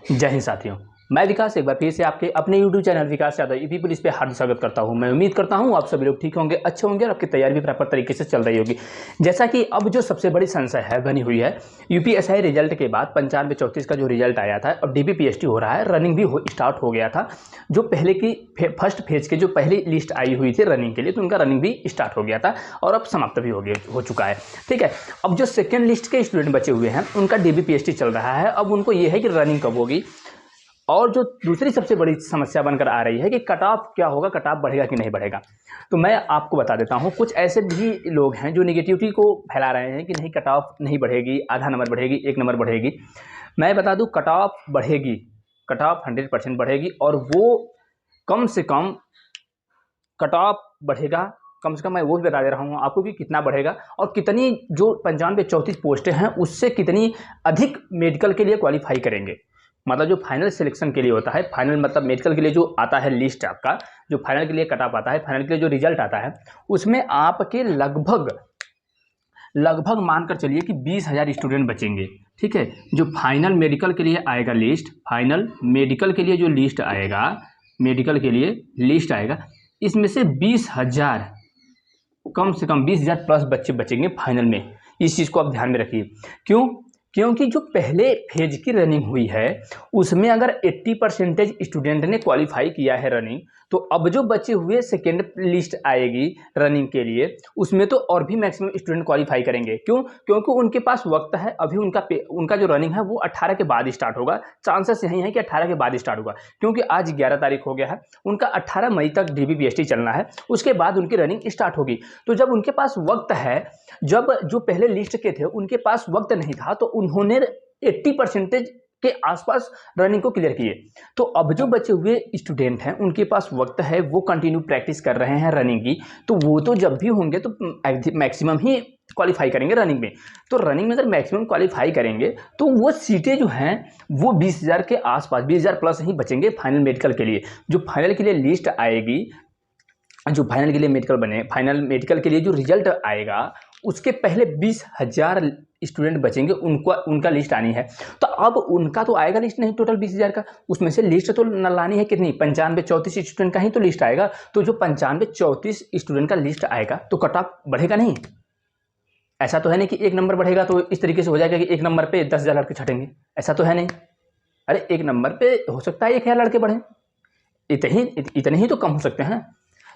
जय हिंद साथियों, मैं विकास एक बार फिर से आपके अपने YouTube चैनल विकास यादव यूपी पुलिस पे हार्दिक स्वागत करता हूं। मैं उम्मीद करता हूं आप सभी लोग ठीक होंगे, अच्छे होंगे और आपकी तैयारी भी प्रॉपर तरीके से चल रही होगी। जैसा कि अब जो सबसे बड़ी संशय है बनी हुई है, यूपीएसआई रिजल्ट के बाद 95-34 का जो रिजल्ट आया था, अब डीबीपीएसटी हो रहा है, रनिंग भी स्टार्ट हो गया था। जो पहले की फर्स्ट फेज के जो पहली लिस्ट आई हुई थी रनिंग के लिए, तो उनका रनिंग भी स्टार्ट हो गया था और अब समाप्त भी हो चुका है। ठीक है, अब जो सेकेंड लिस्ट के स्टूडेंट बचे हुए हैं उनका डीबीपीएसटी चल रहा है। अब उनको ये है कि रनिंग कब होगी। और जो दूसरी सबसे बड़ी समस्या बनकर आ रही है कि कट ऑफ क्या होगा, कट ऑफ बढ़ेगा कि नहीं बढ़ेगा। तो मैं आपको बता देता हूं, कुछ ऐसे भी लोग हैं जो निगेटिविटी को फैला रहे हैं कि नहीं कट ऑफ नहीं बढ़ेगी, आधा नंबर बढ़ेगी, 1 नंबर बढ़ेगी। मैं बता दूं, कट ऑफ बढ़ेगी, कट ऑफ 100% बढ़ेगी और वो कम से कम कट ऑफ बढ़ेगा। कम से कम मैं वो भी बता दे रहा हूँ आपको कि कितना बढ़ेगा और कितनी जो 95-34 पोस्टें हैं उससे कितनी अधिक मेडिकल के लिए क्वालिफाई करेंगे। मतलब जो फाइनल सिलेक्शन के लिए होता है, फाइनल मतलब मेडिकल के लिए जो आता है लिस्ट आपका, जो फाइनल के लिए कट ऑफ आता है, फाइनल के लिए जो रिजल्ट आता है, उसमें आपके लगभग मानकर चलिए कि 20,000 स्टूडेंट बचेंगे। ठीक है, जो फाइनल मेडिकल के लिए आएगा लिस्ट, फाइनल मेडिकल के लिए जो लिस्ट आएगा, मेडिकल के लिए लिस्ट आएगा, इसमें से 20,000, कम से कम 20,000 प्लस बच्चे बचेंगे फाइनल में। इस चीज़ को आप ध्यान में रखिए। क्यों? क्योंकि जो पहले फेज की रनिंग हुई है उसमें अगर 80% स्टूडेंट ने क्वालिफाई किया है रनिंग, तो अब जो बचे हुए सेकेंड लिस्ट आएगी रनिंग के लिए, उसमें तो और भी मैक्सिमम स्टूडेंट क्वालिफाई करेंगे। क्यों? क्योंकि उनके पास वक्त है। अभी उनका जो रनिंग है वो 18 के बाद स्टार्ट होगा। चांसेस यही है कि 18 के बाद स्टार्ट होगा, क्योंकि आज 11 तारीख हो गया है, उनका 18 मई तक डीबीपीएसटी चलना है, उसके बाद उनकी रनिंग स्टार्ट होगी। तो जब उनके पास वक्त है, जब जो पहले लिस्ट के थे उनके पास वक्त नहीं था, तो उन्होंने 80% के आसपास रनिंग को क्लियर किए। तो अब जो बचे हुए स्टूडेंट हैं उनके पास वक्त है, वो कंटिन्यू प्रैक्टिस कर रहे हैं रनिंग की, तो वो तो जब भी होंगे तो मैक्सिमम ही क्वालिफाई करेंगे रनिंग में। तो रनिंग में अगर मैक्सिमम क्वालिफाई करेंगे तो वो सीटें जो हैं वो 20,000 के आसपास, 20,000 प्लस ही बचेंगे फाइनल मेडिकल के लिए। जो फाइनल के लिए लिस्ट आएगी, जो फाइनल के लिए मेडिकल बने, फाइनल मेडिकल के लिए जो रिजल्ट आएगा उसके पहले 20,000 स्टूडेंट बचेंगे, उनका लिस्ट आनी है। तो अब उनका तो आएगा लिस्ट नहीं टोटल 20,000 का, उसमें से लिस्ट तो लानी है कितनी, 95-34 स्टूडेंट का ही तो लिस्ट आएगा। तो जो 95-34 स्टूडेंट का लिस्ट आएगा तो कट ऑफ बढ़ेगा नहीं। ऐसा तो है नहीं कि 1 नंबर बढ़ेगा तो इस तरीके से हो जाएगा कि 1 नंबर पे 10,000 लड़के छटेंगे, ऐसा तो है नहीं। अरे 1 नंबर पे हो सकता है 1,000 लड़के बढ़े, इतने ही तो कम हो सकते हैं।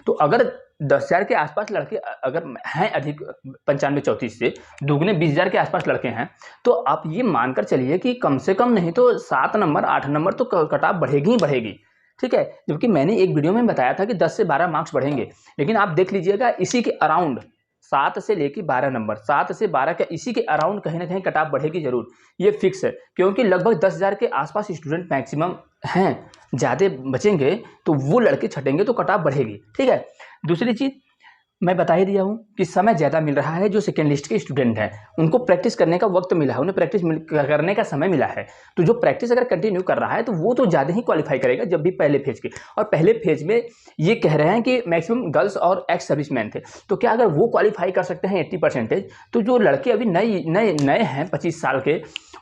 तो अगर 10,000 के आसपास लड़के अगर हैं अधिक 95-34 से, दुगने 20,000 के आसपास लड़के हैं, तो आप ये मानकर चलिए कि कम से कम नहीं तो 7 नंबर 8 नंबर तो कट ऑफ बढ़ेगी ही बढ़ेगी। ठीक है, जबकि मैंने एक वीडियो में बताया था कि 10 से 12 मार्क्स बढ़ेंगे, लेकिन आप देख लीजिएगा इसी के अराउंड 7 से लेकर 12 नंबर, 7 से 12 का इसी के अराउंड कहीं ना कहीं कट ऑफ बढ़ेगी जरूर, ये फिक्स है। क्योंकि लगभग 10,000 के आसपास स्टूडेंट मैक्सिमम हैं, ज़्यादा बचेंगे तो वो लड़के छटेंगे तो कट ऑफ बढ़ेगी। ठीक है, दूसरी चीज़ मैं बता ही दिया हूँ कि समय ज़्यादा मिल रहा है। जो सेकेंड लिस्ट के स्टूडेंट हैं उनको प्रैक्टिस करने का वक्त मिला है, उन्हें प्रैक्टिस करने का समय मिला है। तो जो प्रैक्टिस अगर कंटिन्यू कर रहा है तो वो तो ज़्यादा ही क्वालिफाई करेगा जब भी पहले फेज के। और पहले फेज में ये कह रहे हैं कि मैक्सिमम गर्ल्स और एक्स सर्विसमैन थे, तो क्या अगर वो क्वालिफाई कर सकते हैं 80%, तो जो लड़के अभी नए हैं 25 साल के,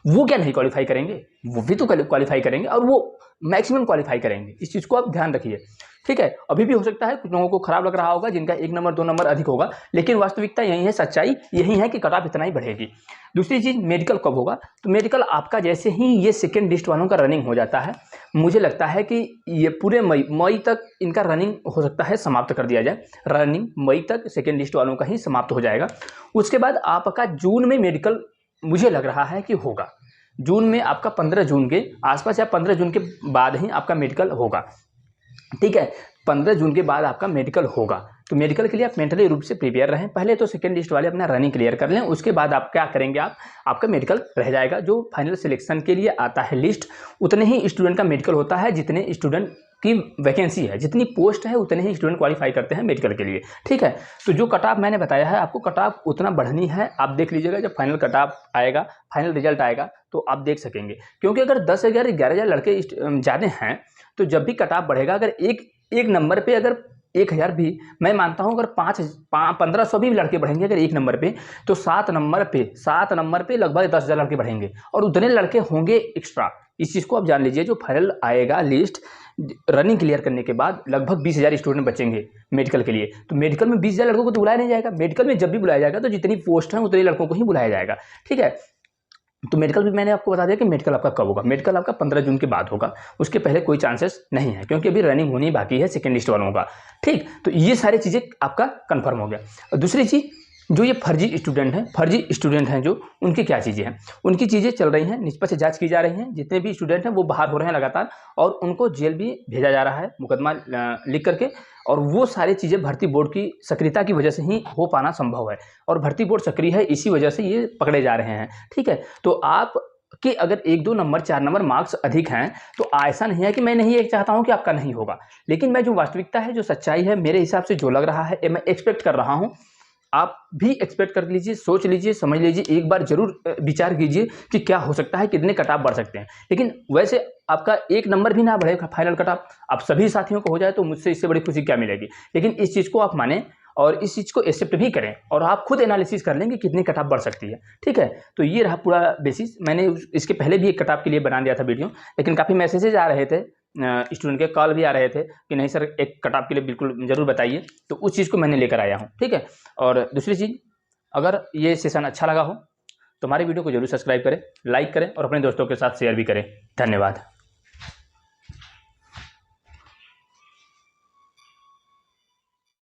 वो क्या नहीं क्वालिफाई करेंगे? वो भी तो क्वालिफाई करेंगे और वो मैक्सिमम क्वालिफाई करेंगे। इस चीज़ को आप ध्यान रखिए। ठीक है, अभी भी हो सकता है कुछ लोगों को खराब लग रहा होगा जिनका 1 नंबर 2 नंबर अधिक होगा, लेकिन वास्तविकता यही है, सच्चाई यही है कि कट ऑफ इतना ही बढ़ेगी। दूसरी चीज़, मेडिकल कब होगा? तो मेडिकल आपका जैसे ही ये सेकेंड लिस्ट वालों का रनिंग हो जाता है, मुझे लगता है कि ये पूरे मई तक इनका रनिंग हो सकता है समाप्त कर दिया जाए। रनिंग मई तक सेकेंड लिस्ट वालों का ही समाप्त हो जाएगा। उसके बाद आपका जून में मेडिकल मुझे लग रहा है कि होगा। जून में आपका 15 जून के आसपास या 15 जून के बाद ही आपका मेडिकल होगा। ठीक है, 15 जून के बाद आपका मेडिकल होगा। तो मेडिकल के लिए आप मेंटली रूप से प्रिपेयर रहें। पहले तो सेकेंड लिस्ट वाले अपना रनिंग क्लियर कर लें, उसके बाद आप क्या करेंगे, आपका मेडिकल रह जाएगा। जो फाइनल सिलेक्शन के लिए आता है लिस्ट, उतने ही स्टूडेंट का मेडिकल होता है जितने स्टूडेंट की वैकेंसी है, जितनी पोस्ट है उतने ही स्टूडेंट क्वालिफाई करते हैं मेडिकल के लिए। ठीक है, तो जो कट ऑफ मैंने बताया है आपको, कट ऑफ उतना बढ़नी है। आप देख लीजिएगा जब फाइनल कट ऑफ आएगा, फाइनल रिजल्ट आएगा तो आप देख सकेंगे। क्योंकि अगर 10,000 11,000 लड़के ज़्यादा हैं तो जब भी कट ऑफ बढ़ेगा, अगर एक नंबर पे अगर 1000 भी मैं मानता हूँ, अगर 1500 भी लड़के बढ़ेंगे अगर एक नंबर पे, तो 7 नंबर पे लगभग 10,000 लड़के बढ़ेंगे और उतने लड़के होंगे एक्स्ट्रा। इस चीज़ को आप जान लीजिए, जो फाइनल आएगा लिस्ट रनिंग क्लियर करने के बाद लगभग 20,000 स्टूडेंट बचेंगे मेडिकल के लिए। तो मेडिकल में 20,000 लड़कों को तो बुलाया नहीं जाएगा, मेडिकल में जब भी बुलाया जाएगा तो जितनी पोस्ट हैं उतने लड़कों को ही बुलाया जाएगा, ठीक है। तो मेडिकल भी मैंने आपको बता दिया कि मेडिकल आपका कब होगा, मेडिकल आपका 15 जून के बाद होगा, उसके पहले कोई चांसेस नहीं है, क्योंकि अभी रनिंग होनी बाकी है सेकेंड लिस्ट वालों का, ठीक। तो ये सारी चीज़ें आपका कंफर्म हो गया। और दूसरी चीज़, जो ये फर्जी स्टूडेंट हैं जो, उनकी क्या चीज़ें हैं, उनकी चीज़ें चल रही हैं, निष्पक्ष से जांच की जा रही हैं। जितने भी स्टूडेंट हैं वो बाहर हो रहे हैं लगातार, और उनको जेल भी भेजा जा रहा है मुकदमा लिख करके, और वो सारी चीज़ें भर्ती बोर्ड की सक्रियता की वजह से ही हो पाना संभव है, और भर्ती बोर्ड सक्रिय है इसी वजह से ये पकड़े जा रहे हैं, ठीक है। तो आप कि अगर 1-2 नंबर 4 नंबर मार्क्स अधिक हैं, तो ऐसा नहीं है कि मैं नहीं ये चाहता हूं कि आपका नहीं होगा, लेकिन मैं जो वास्तविकता है, जो सच्चाई है, मेरे हिसाब से जो लग रहा है, मैं एक्सपेक्ट कर रहा हूं, आप भी एक्सपेक्ट कर लीजिए, सोच लीजिए, समझ लीजिए, एक बार जरूर विचार कीजिए कि क्या हो सकता है, कितने कट ऑफ बढ़ सकते हैं। लेकिन वैसे आपका 1 नंबर भी ना बढ़े फाइनल कट ऑफ, आप सभी साथियों को हो जाए तो मुझसे इससे बड़ी खुशी क्या मिलेगी। लेकिन इस चीज़ को आप माने और इस चीज़ को एक्सेप्ट भी करें, और आप खुद एनालिसिस कर लेंगे कितनी कट ऑफ बढ़ सकती है, ठीक है। तो ये रहा पूरा बेसिस। मैंने इसके पहले भी एक कट ऑफ के लिए बना दिया था वीडियो, लेकिन काफ़ी मैसेजेज आ रहे थे, स्टूडेंट के कॉल भी आ रहे थे कि नहीं सर एक कट ऑफ के लिए बिल्कुल ज़रूर बताइए, तो उस चीज़ को मैंने लेकर आया हूँ, ठीक है। और दूसरी चीज़, अगर ये सेशन अच्छा लगा हो तो हमारे वीडियो को जरूर सब्सक्राइब करें, लाइक करें और अपने दोस्तों के साथ शेयर भी करें। धन्यवाद।